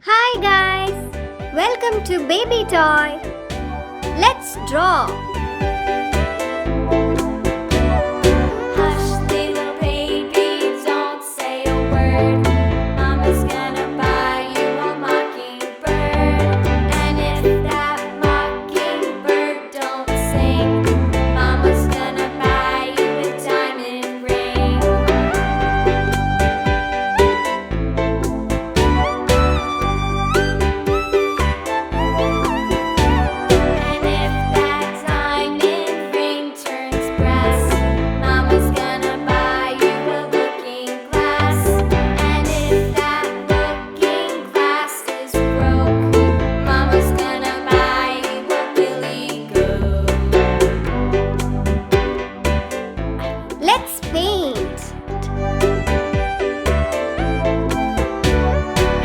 Hi guys! Welcome to Baby Toy. Let's draw. Hush, little baby, don't say a word. Mama's gonna buy you a mockingbird. And if that mockingbird don't sing, Mama's gonna buy you a diamond ring. And if that diamond ring turns brass, Mama's gonna buy you a looking glass. And if that looking glass is broke, Mama's gonna buy you a billy goat. Let's paint.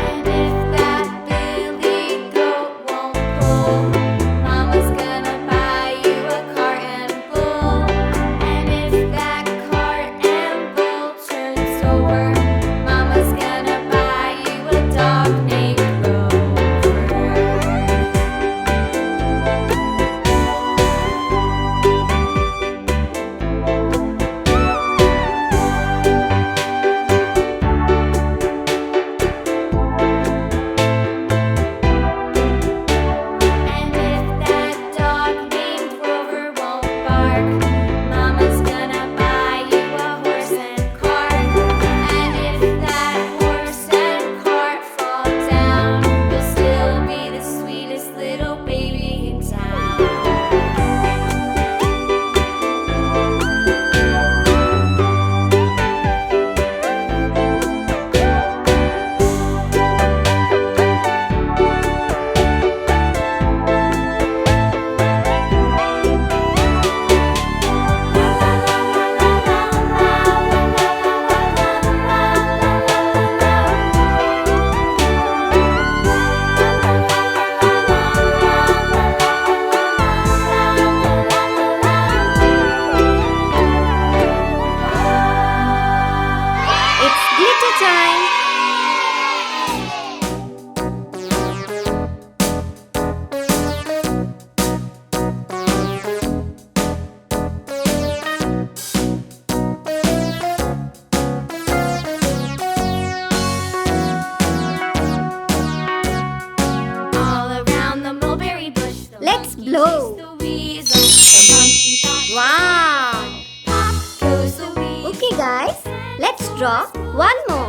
And if that billy goat won't pull, Mama's gonna buy you a cart and bull. And if that cart and bull turns over, Mama's gonna buy you a dog named Rover. And if that dog named Rover won't bark, Mama's gonna buy you a horse and cart. And if that horse and cart fall down, you'll still be the sweetest little baby in town. It's glitter time. All around the mulberry bush, the Let's monkey blow. chased the weasel. The monkey thought, Wow! pop goes the weasel. Okay guys, let's draw one more.